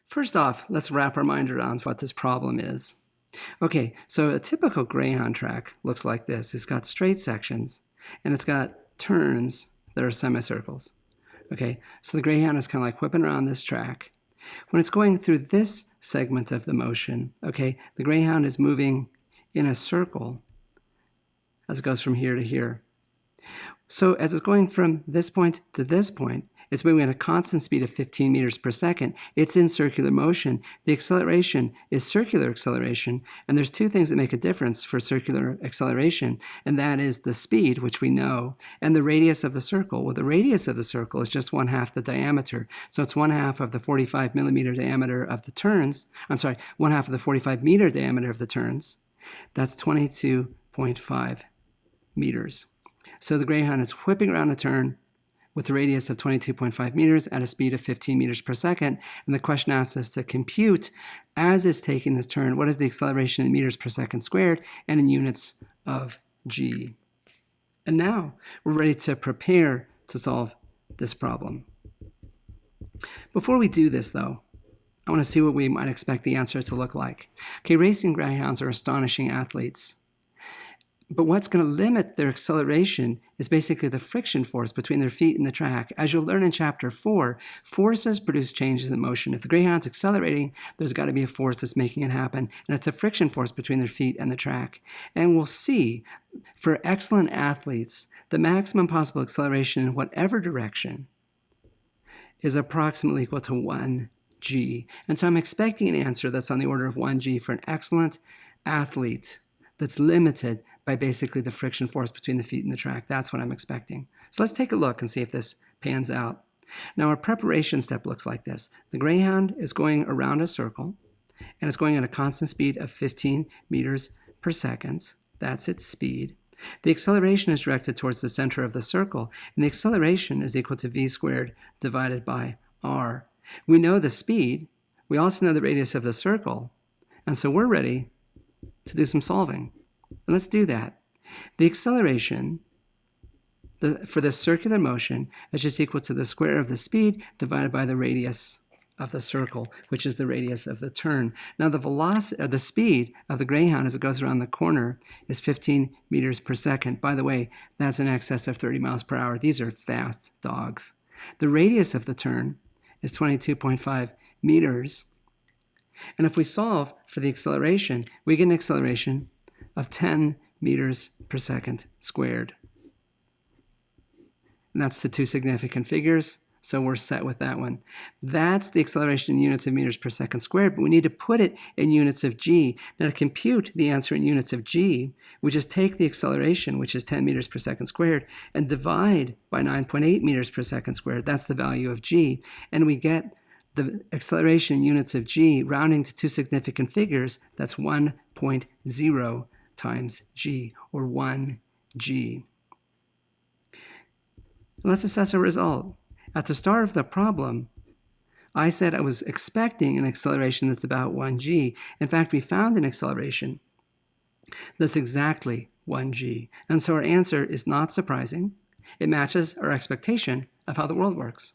First off, let's wrap our mind around what this problem is. Okay, so a typical Greyhound track looks like this. It's got straight sections, and it's got turns that are semicircles. Okay, so the Greyhound is kind of like whipping around this track. When it's going through this segment of the motion, okay, the Greyhound is moving in a circle as it goes from here to here. So as it's going from this point to this point, it's moving at a constant speed of 15 meters per second. It's in circular motion. The acceleration is circular acceleration, and there's two things that make a difference for circular acceleration, and that is the speed, which we know, and the radius of the circle. Well, the radius of the circle is just 1/2 the diameter, so it's 1/2 of the 45 millimeter diameter of the turns. I'm sorry, 1/2 of the 45 meter diameter of the turns. That's 22.5 meters. So the Greyhound is whipping around a turn with a radius of 22.5 meters at a speed of 15 meters per second. And the question asks us to compute, as it's taking this turn, what is the acceleration in meters per second squared and in units of g. And now we're ready to prepare to solve this problem. Before we do this, though, I want to see what we might expect the answer to look like. Okay, racing greyhounds are astonishing athletes. But what's going to limit their acceleration is basically the friction force between their feet and the track. As you'll learn in Chapter 4, forces produce changes in motion. If the Greyhound's accelerating, there's got to be a force that's making it happen, and it's the friction force between their feet and the track. And we'll see, for excellent athletes, the maximum possible acceleration in whatever direction is approximately equal to 1g. And so I'm expecting an answer that's on the order of 1g for an excellent athlete that's limited by basically the friction force between the feet and the track. That's what I'm expecting. So let's take a look and see if this pans out. Now our preparation step looks like this. The Greyhound is going around a circle, and it's going at a constant speed of 15 meters per second. That's its speed. The acceleration is directed towards the center of the circle, and the acceleration is equal to v squared divided by r. We know the speed. We also know the radius of the circle, and so we're ready to do some solving. And let's do that. The acceleration for this circular motion is just equal to the square of the speed divided by the radius of the circle, which is the radius of the turn. Now the velocity, the speed of the Greyhound as it goes around the corner is 15 meters per second. By the way, that's in excess of 30 miles per hour. These are fast dogs. The radius of the turn is 22.5 meters. And if we solve for the acceleration, we get an acceleration of 10 meters per second squared. And that's the two significant figures, so we're set with that one. That's the acceleration in units of meters per second squared, but we need to put it in units of g. Now to compute the answer in units of g, we just take the acceleration, which is 10 meters per second squared, and divide by 9.8 meters per second squared. That's the value of g, and we get the acceleration in units of g, rounding to two significant figures, that's 1.0 times g, or 1g. Let's assess a result. At the start of the problem, I said I was expecting an acceleration that's about 1g. In fact, we found an acceleration that's exactly 1g. And so our answer is not surprising. It matches our expectation of how the world works.